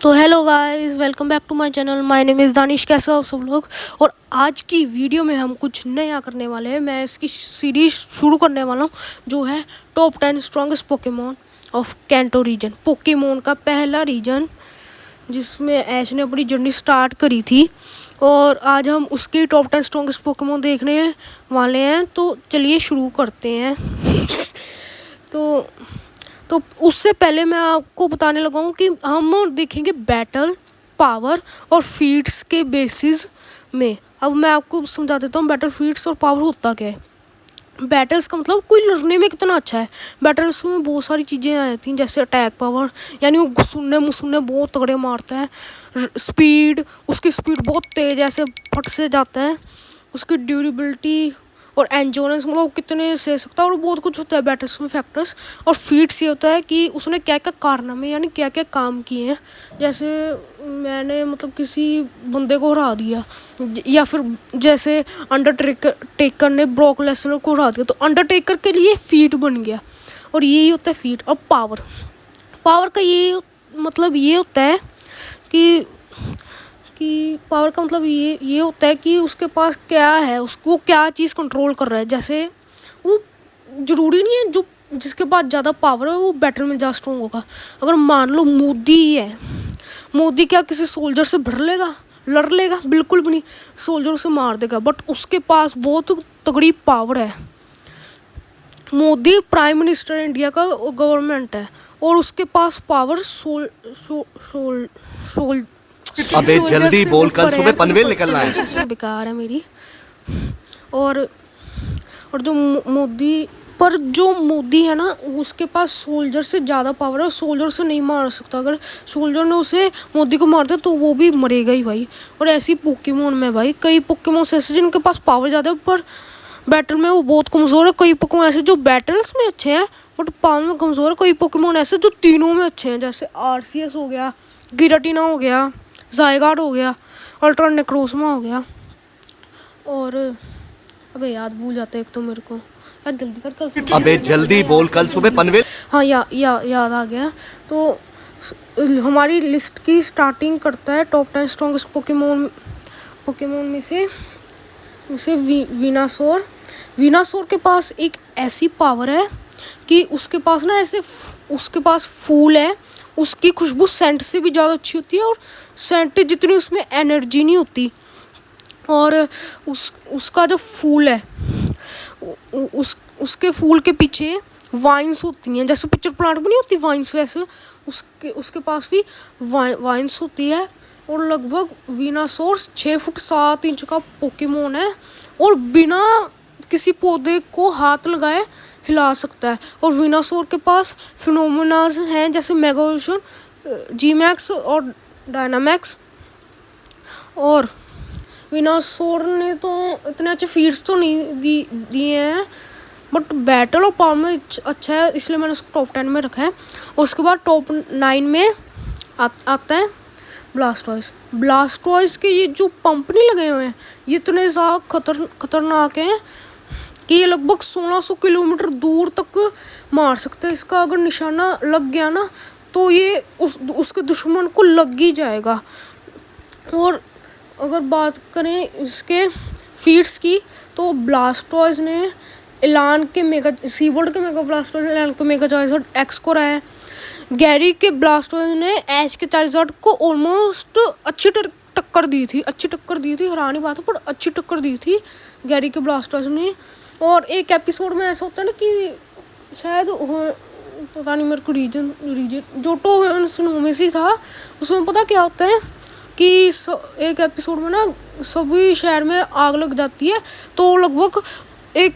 तो hello guys, welcome back to my channel. My name is Danish. कैसे हो सब लोग। और आज की वीडियो में हम कुछ नया करने वाले हैं। मैं इसकी सीरीज शुरू करने वाला हूँ जो है top 10 strongest Pokemon of canto reason. Pokemon का पहला रीजन जिसमें ऐश ने अपनी जर्नी स्टार्ट करी थी, और आज हम उसके टॉप 10 स्ट्रॉन्गेस्ट पोकेमोन देखने वाले हैं। तो चलिए शुरू करते हैं। तो उससे पहले मैं आपको बताने लगा हूँ कि हम देखेंगे बैटल, पावर और फीट्स के बेसिस में। अब मैं आपको समझा देता हूँ बैटल, फीट्स और पावर होता क्या है। बैटल्स का मतलब कोई लड़ने में कितना अच्छा है। बैटल्स में बहुत सारी चीज़ें आ जाती हैं, जैसे अटैक पावर, यानी वो घुसुन्ने मुसुन्ने बहुत तगड़े मारता है। स्पीड, उसकी स्पीड बहुत तेज़ ऐसे फट से जाता है। उसकी ड्यूरेबिलिटी और एंजोरेंस, मतलब वो कितने सह सकता है, और बहुत कुछ होता है बैटल्स में फैक्टर्स। और फीट्स ये होता है कि उसने क्या क्या कारनामे यानी क्या क्या काम किए हैं। जैसे मैंने मतलब किसी बंदे को हरा दिया, या फिर जैसे अंडरटेकर ने ब्रॉक लेसनर को हरा दिया, तो अंडरटेकर के लिए फीट बन गया। और यही होता है फीट। और पावर, पावर का ये मतलब ये होता है कि पावर का मतलब ये होता है कि उसके पास क्या है, उसको क्या चीज़ कंट्रोल कर रहा है। जैसे वो ज़रूरी नहीं है जो जिसके पास ज़्यादा पावर है वो बैटल में ज़्यादा स्ट्रॉन्ग होगा। अगर मान लो मोदी ही है, मोदी क्या किसी सोल्जर से भिड़ लेगा, लड़ लेगा? बिल्कुल भी नहीं। सोल्जर से मार देगा, बट उसके पास बहुत तगड़ी पावर है। मोदी प्राइम मिनिस्टर इंडिया का गवर्नमेंट है, और उसके पास पावर अबे जल्दी बोल, कल सुबह पनवेल निकलना है। बेकार है मेरी। और जो मोदी है ना, उसके पास सोल्जर से ज़्यादा पावर है। सोल्जर से नहीं मार सकता। अगर सोल्जर ने उसे मोदी को मार दिया तो वो भी मरेगा ही भाई। और ऐसी पोकेमोन में भाई कई पोकेमोन ऐसे जिनके पास पावर ज़्यादा है पर बैटल में वो बहुत कमज़ोर है। कई पोकेमोन ऐसे जो बैटल्स में अच्छे हैं बट पावर में कमज़ोर है। कई पोकेमोन ऐसे जो तीनों में अच्छे हैं, जैसे आरसीएस हो गया, गिराटिना हो गया, ज़ायगार्ड हो गया, अल्ट्रा नेक्रोसमा हो गया। और अबे याद भूल जाते एक तो मेरे को। यार जल्दी कर, कल सुबह। अबे जल्दी बोल, कल सुबह पनवेल। हाँ याद आ गया। तो हमारी लिस्ट की स्टार्टिंग करता है टॉप 10 स्ट्रॉन्गेस्ट पोकेमोन में से वीनासोर। वीनासोर के पास एक ऐसी पावर है कि उसके पास फूल है। उसकी खुशबू सेंट से भी ज़्यादा अच्छी होती है, और सेंट जितनी उसमें एनर्जी नहीं होती। और उसका जो फूल है, उसके फूल के पीछे वाइन्स होती हैं, जैसे पिक्चर प्लांट में नहीं होती वाइन्स, वैसे उसके पास भी वाइन्स होती है। और लगभग वीनासोर 6 फुट 7 इंच का पोकेमोन है, और बिना किसी पौधे को हाथ लगाए हिला सकता है। और वीनासोर के पास फिनोमेनाज हैं, जैसे मेगावोल्यूशन, जी मैक्स और डायनामैक्स। और वीनासोर ने तो इतने अच्छे फीट्स तो नहीं दिए हैं, बट बैटल और पावर में अच्छा है, इसलिए मैंने उसको टॉप 10 में रखा है। और उसके बाद टॉप 9 में आता है ब्लास्टॉयज़ के ये जो पंप नहीं लगे हुए हैं, ये इतने ज़्यादा खतरनाक हैं कि ये लगभग 1600 किलोमीटर दूर तक मार सकते हैं। इसका अगर निशाना लग गया ना तो ये उसके दुश्मन को लग ही जाएगा। और अगर बात करें इसके फीट्स की, तो ब्लास्टॉयज़ ने एलान के सीवर्ल्ड के मेगा ब्लास्टॉयज़ ने एलान के मेगा चार्जर एक्स को रहा है। गैरी के ब्लास्टॉयज़ ने ऐश के चार्जर को ऑलमोस्ट अच्छी टक्कर दी थी, हरानी बात है, पर अच्छी टक्कर दी थी गैरी के ब्लास्टॉयज़ ने। और एक एपिसोड में ऐसा होता है ना कि शायद पता नहीं मेरे को रीजन जोटो सुनोमेसी था, उसमें पता क्या होता है कि एक एपिसोड में ना सभी शहर में आग लग जाती है, तो लगभग एक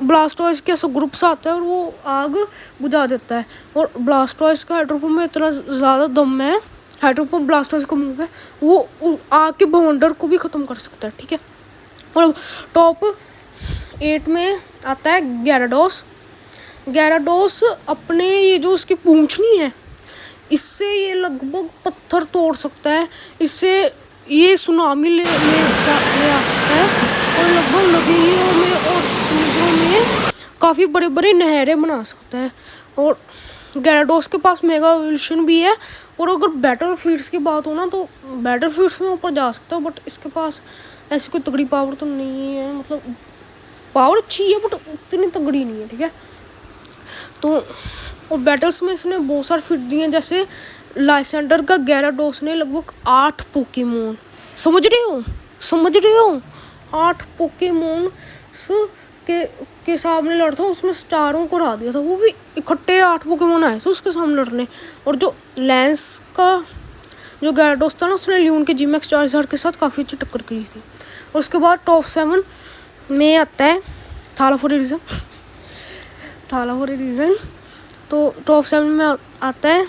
ब्लास्टॉयज़ के ऐसा ग्रुप से आता है और वो आग बुझा देता है। और ब्लास्टॉयज़ का हाइड्रोपम्प में इतना ज़्यादा दम है, हाइड्रोपम्प ब्लास्टॉयज़ का मुंह है, वो आग के बवंडर को भी ख़त्म कर सकता है, ठीक है। और टॉप 8 में आता है गैराडोस। अपने ये जो उसकी पूंछनी है, इससे ये लगभग पत्थर तोड़ सकता है। इससे ये सुनामी ले आ सकता है, और लगभग नदियों में और समुद्रों में काफ़ी बड़े बड़े नहरें बना सकता है। और गैराडोस के पास मेगा एवोल्यूशन भी है, और अगर बैटल फीड्स की बात हो ना तो बैटल फीड्स में ऊपर जा सकता है, बट इसके पास ऐसी कोई तगड़ी पावर तो नहीं है, मतलब पावर अच्छी है बट उतनी तगड़ी नहीं है, ठीक है। तो और बैटल्स में इसने बहुत सारे फीड दिए हैं, जैसे लाइसेंडर का गैराडोस ने लगभग 8 पोकेमोन, समझ रहे हो 8 पोकेमोन के सामने लड़ता हूँ, उसने चारों को हरा दिया था, वो भी इकट्ठे 8 पोकेमोन आए थे उसके सामने लड़ने। और जो लैंस का जो गैराडोस था ना, उसने ल्यून के जीमैक्स चार्जर के साथ काफ़ी अच्छी टक्कर की थी। और उसके बाद टॉप 7 में आता है थाला फॉर ए रीज़न। तो टॉप 7 में आता है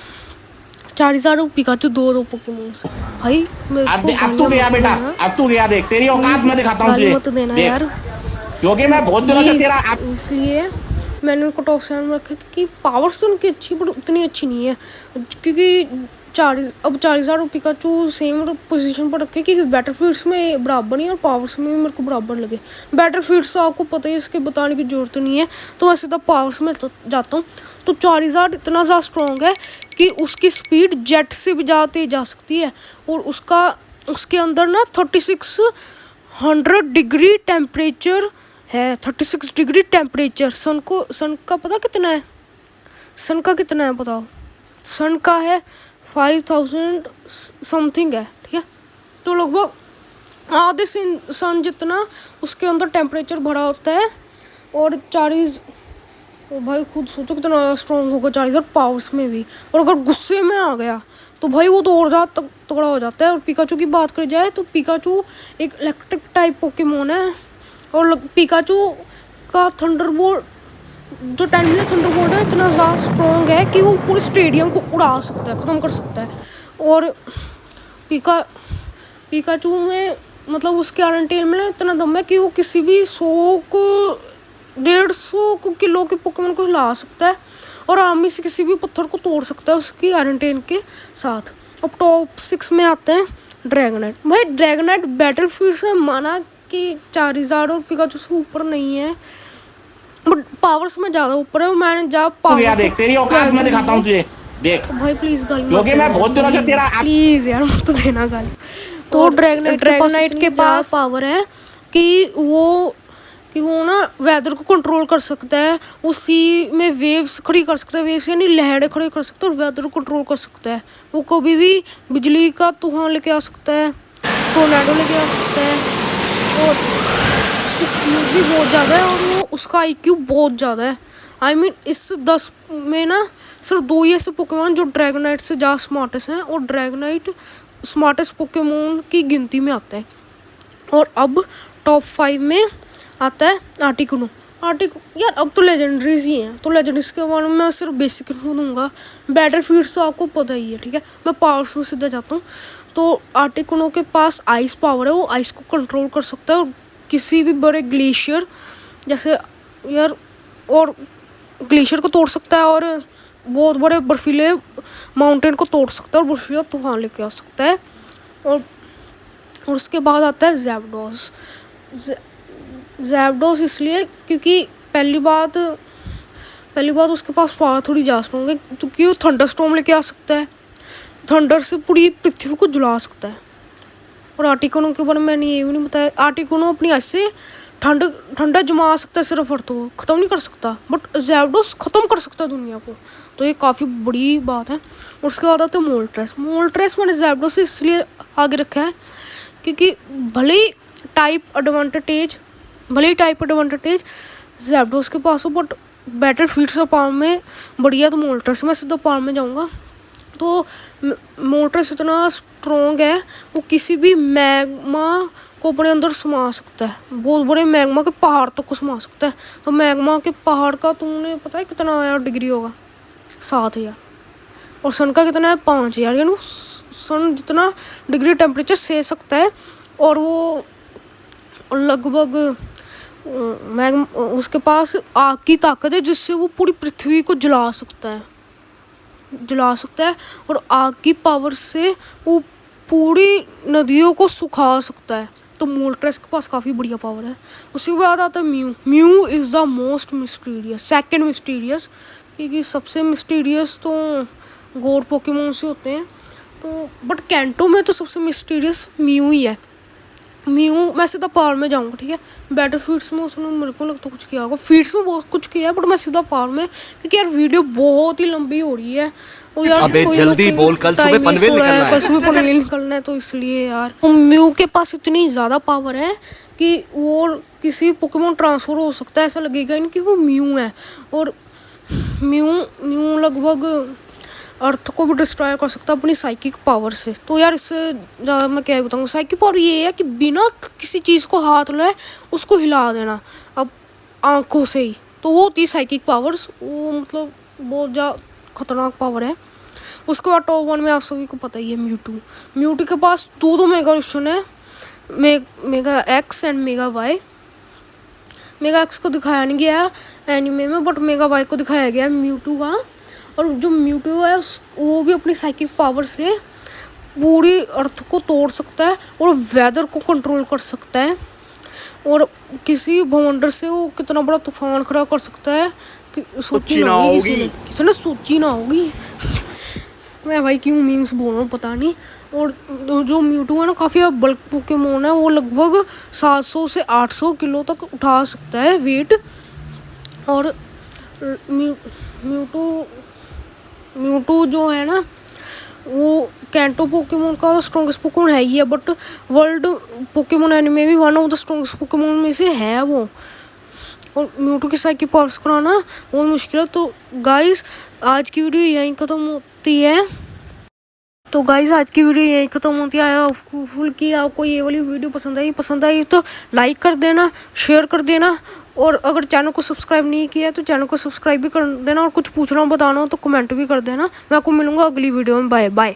चार्जर और पिकाचू, दो पोकेमोन से। भाई अब तू गया बेटा, अब तू गया, देख तेरी औकात मैं दिखाता हूँ तुझे, मत देना यार, क्योंकि मैं बहुत दिनों से तेरा इसलिए मैंने उनको टॉप 7 में रखा कि पावर्स तो उनकी अच्छी बट उतनी अच्छी नहीं है, क्योंकि चार्जर और पिकाचू सेम पोजीशन पर रखे, क्योंकि बैटलफील्ड्स में बराबर नहीं और पावर्स में भी मेरे को बराबर लगे। बैटलफील्ड्स तो आपको पता ही, इसके बताने की जरूरत नहीं है, तो मैं सीधा पावर्स में जाता हूँ। तो चार्जर इतना ज़्यादा स्ट्रॉन्ग है कि उसकी स्पीड जेट से भी ज़्यादा तेज जा सकती है, और उसके अंदर ना 3600 डिग्री टेम्परेचर है, 36 डिग्री टेम्परेचर। सन का पता कितना है? सन का कितना है बताओ? सन का है 5000 समथिंग है, ठीक है। तो लगभग आधे सन जितना उसके अंदर टेम्परेचर भरा होता है। और भाई खुद सोचो कितना स्ट्रॉन्ग होगा चार्जर पावर्स में भी। और अगर गुस्से में आ गया तो भाई वो तो और ज़्यादा तगड़ा हो जाता है। और पिकाचू की बात करी जाए तो पिकाचू एक इलेक्ट्रिक टाइप पोकेमोन है, और पिकाचू का थंडरबोल्ट जो 10 मिलियन थंडरबोल्ट है इतना ज़्यादा स्ट्रॉन्ग है कि वो पूरे स्टेडियम को उड़ा सकता है, ख़त्म कर सकता है। और पिकाचू में मतलब उसके आरएनटेल में इतना दम है कि वो किसी भी 100 किलो के पोकेमोन को हिला सकता है, और आर्मी से किसी भी पत्थर को तोड़ सकता है उसकी आयरन के साथ। अब टॉप 6 में आते हैं ड्रैगनाइट। भाई ड्रैगनाइट बैटलफील्ड से माना कि चार्जर और पिकाचू से ऊपर नहीं है, बट पावर्स में ज़्यादा ऊपर है। मैंने जब पावर देख तेरी औकात मैं दिखाता हूँ तुझे, देख भाई प्लीज़ गाली मत क्योंकि मैं बहुत दिनों से तेरा प्लीज़ यार मत देना गाली। तो ड्रैगनाइट के पास पावर है कि वो ना वेदर को कंट्रोल कर सकता है, वो सी में वेव्स खड़ी कर सकता है, वेव्स यानी लहरें खड़ी कर सकता है, और वेदर को कंट्रोल कर सकता है। वो कभी भी बिजली का तूफान लेके आ सकता है, टोर्नेडो लेके आ सकता है, और उसकी स्पीड भी बहुत ज़्यादा है, और वो उसका IQ बहुत ज़्यादा है। I mean इस 10 में ना सिर्फ 2 ही ऐसे पोकेमोन जो ड्रैगनाइट से ज़्यादा स्मार्टेस्ट हैं, और ड्रैगनाइट स्मार्टेस्ट पोकेमोन की गिनती में आता है। और अब टॉप 5 में आता है आर्टिकुनो। यार अब तो लेजेंडरीज ही हैं, तो लेजेंडरीज के बारे में मैं सिर्फ बेसिक इन्फो दूंगा। बैटलफील्ड तो आपको पता ही है, ठीक है। मैं पावर्स में सीधा जाता हूँ। तो आर्टिकुनो के पास आइस पावर है, वो आइस को कंट्रोल कर सकता है, और किसी भी बड़े ग्लेशियर जैसे यार और ग्लेशियर को तोड़ सकता है, और बहुत बड़े बर्फीले माउंटेन को तोड़ सकता है, और बर्फीला तूफान लेके आ सकता है। और उसके बाद आता है ज़ैप्डोस इसलिए क्योंकि पहली बात उसके पास पावर थोड़ी ज़्यादा स्ट्रॉन्ग है, क्योंकि वो थंडरस्टॉर्म लेके आ सकता है, थंडर से पूरी पृथ्वी को जला सकता है। और आर्टिकुनो के बारे में मैंने ये भी नहीं बताया, आर्टिकुनो अपनी ऐसे ठंडा जमा सकता है सिर्फ, अर्थ को ख़त्म नहीं कर सकता, बट ज़ैप्डोस ख़त्म कर सकता है दुनिया को, तो ये काफ़ी बड़ी बात है। और उसके बाद आता है मोल्ट्रेस मैंने ज़ैप्डोस से इसलिए आगे रखा है क्योंकि भले ही टाइप एडवांटेज ज़ैप्डोस के पास हो, बट बैटलफील्ड से पावर में बढ़िया तो मोल्ट्रेस। मैं सीधा पावर में जाऊँगा। तो मोल्ट्रेस इतना स्ट्रॉन्ग है, वो किसी भी मैग्मा को अपने अंदर समा सकता है, बहुत बड़े मैग्मा के पहाड़ तक को समा सकता है। तो मैग्मा के पहाड़ का तुमने पता है कितना आया डिग्री होगा? 7000। और सन का कितना है? 5000। यानी सन जितना डिग्री टेम्परेचर सह सकता है, और वो लगभग उसके पास आग की ताकत है जिससे वो पूरी पृथ्वी को जला सकता है, और आग की पावर से वो पूरी नदियों को सुखा सकता है। तो मोल्ट्रेस के पास काफ़ी बढ़िया पावर है। उसके बाद आता है mu is the most mysterious, second mysterious, क्योंकि सबसे मिस्टीरियस तो गॉड पोकेमोन से होते हैं। तो बट कैंटो में तो सबसे मिस्टीरियस म्यू ही है। म्यू मैं सीधा पावर में जाऊंगा, ठीक है। बैटल फीड्स में उसने मेरे को लगता कुछ किया होगा, फीड्स में बहुत कुछ किया है, बट मैं सीधा पावर में, क्योंकि यार वीडियो बहुत ही लंबी हो रही है। और यार अबे कोई जल्दी लोग बोल, कल time सुबह waste पनवेल हो रहा निकलना है। कल सुबह पनवेल निकलना है, तो इसलिए यार म्यू के पास इतनी ज़्यादा पावर है कि वो किसी पोकेमोन ट्रांसफर हो सकता है, ऐसा लगेगा नहीं कि वो म्यू है। और म्यू लगभग अर्थ को भी डिस्ट्रॉय कर सकता है अपनी साइकिक पावर से। तो यार इससे ज़्यादा मैं क्या बताऊँगा, साइकिक पावर ये है कि बिना किसी चीज़ को हाथ लगाए उसको हिला देना अब आंखों से ही, तो वो होती है साइकिक पावर्स। वो मतलब बहुत ज़्यादा खतरनाक पावर है। उसके बाद टॉप 1 में आप सभी को पता ही है म्यूटू के पास दो मेगा वर्जन है, mega X and mega Y. Mega X को दिखाया नहीं गया एनिमे में, बट मेगा वाई को दिखाया गया म्यूटू का। और जो म्यूटू है वो भी अपनी साइकिक पावर से पूरी अर्थ को तोड़ सकता है और वेदर को कंट्रोल कर सकता है। और किसी भवंडर से वो कितना बड़ा तूफान खड़ा कर सकता है कि सोची ना होगी किसी ने सोची ना होगी। मैं भाई क्यों मीम्स बोल रहा हूँ पता नहीं। और जो म्यूटू है ना, काफ़ी बल्क पोकेमोन है, वो लगभग 700 से 800 किलो तक उठा सकता है वेट। और म्यूटू जो है ना, वो कैंटो पोकेमोन का स्ट्रॉन्गेस्ट पोकेमोन है ही है, बट वर्ल्ड पोकेमोन एनिमे भी one of the strongest Pokemon में से है वो। और म्यूटू की साइकिक पावर्स कराना बहुत मुश्किल है। तो गाइस आज की वीडियो यहीं ख़त्म होती है। आई होपफुल कि आपको ये वाली वीडियो पसंद आई तो लाइक कर देना, शेयर कर देना, और अगर चैनल को सब्सक्राइब नहीं किया तो चैनल को सब्सक्राइब भी कर देना। और कुछ पूछना बताना हो तो कमेंट भी कर देना। मैं आपको मिलूंगा अगली वीडियो में। Bye bye.